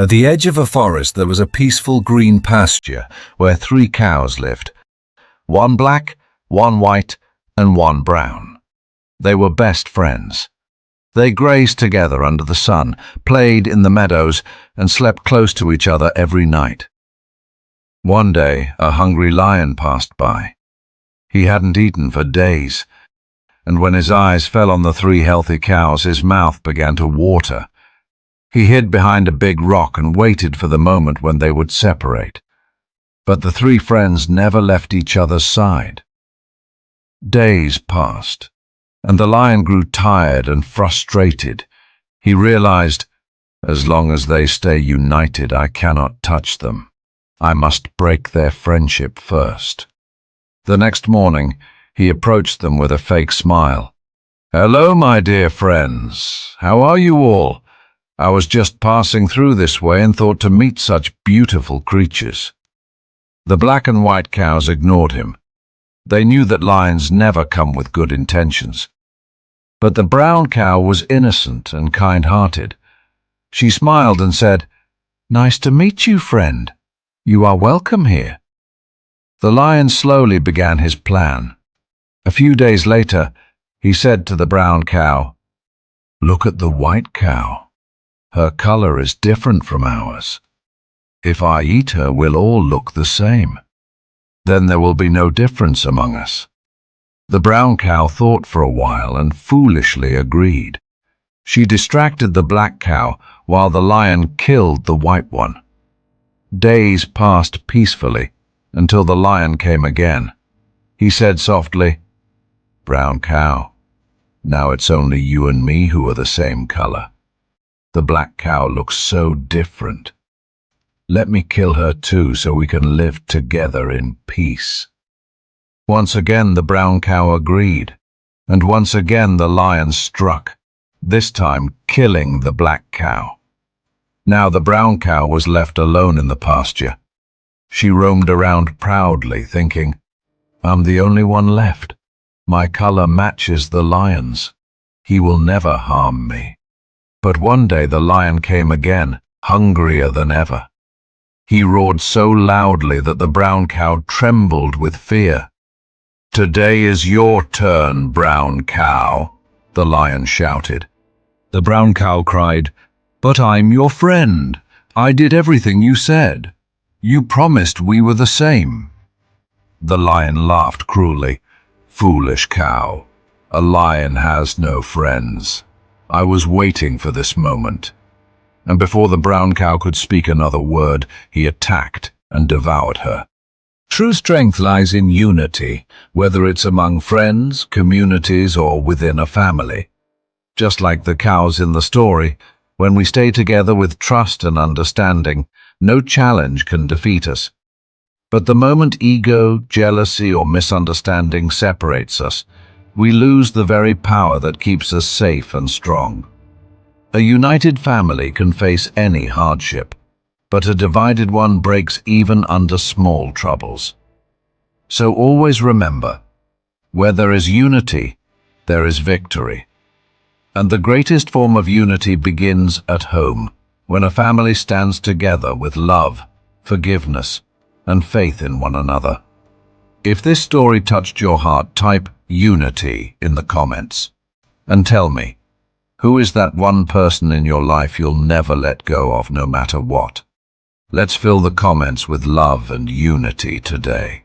At the edge of a forest there was a peaceful green pasture where 3 cows lived. One black, one white, and one brown. They were best friends. They grazed together under the sun, played in the meadows, and slept close to each other every night. One day, a hungry lion passed by. He hadn't eaten for days, and when his eyes fell on the 3 healthy cows, his mouth began to water. He hid behind a big rock and waited for the moment when they would separate. But the 3 friends never left each other's side. Days passed, and the lion grew tired and frustrated. He realized, as long as they stay united, I cannot touch them. I must break their friendship first. The next morning, he approached them with a fake smile. "Hello, my dear friends. How are you all? I was just passing through this way and thought to meet such beautiful creatures." The black and white cows ignored him. They knew that lions never come with good intentions. But the brown cow was innocent and kind-hearted. She smiled and said, "Nice to meet you, friend. You are welcome here." The lion slowly began his plan. A few days later, he said to the brown cow, "Look at the white cow. Her color is different from ours. If I eat her, we'll all look the same. Then there will be no difference among us." The brown cow thought for a while and foolishly agreed. She distracted the black cow while the lion killed the white one. Days passed peacefully until the lion came again. He said softly, "Brown cow, now it's only you and me who are the same color. The black cow looks so different. Let me kill her too so we can live together in peace." Once again the brown cow agreed, and once again the lion struck, this time killing the black cow. Now the brown cow was left alone in the pasture. She roamed around proudly, thinking, "I'm the only one left. My color matches the lion's. He will never harm me." But one day the lion came again, hungrier than ever. He roared so loudly that the brown cow trembled with fear. "Today is your turn, brown cow," the lion shouted. The brown cow cried, "But I'm your friend. I did everything you said. You promised we were the same." The lion laughed cruelly. "Foolish cow, a lion has no friends. I was waiting for this moment." And before the brown cow could speak another word, he attacked and devoured her. True strength lies in unity, whether it's among friends, communities, or within a family. Just like the cows in the story, when we stay together with trust and understanding, no challenge can defeat us. But the moment ego, jealousy, or misunderstanding separates us, we lose the very power that keeps us safe and strong. A united family can face any hardship, but a divided one breaks even under small troubles. So always remember, where there is unity, there is victory. And the greatest form of unity begins at home, when a family stands together with love, forgiveness, and faith in one another. If this story touched your heart, type unity in the comments. And tell me, who is that one person in your life you'll never let go of no matter what? Let's fill the comments with love and unity today.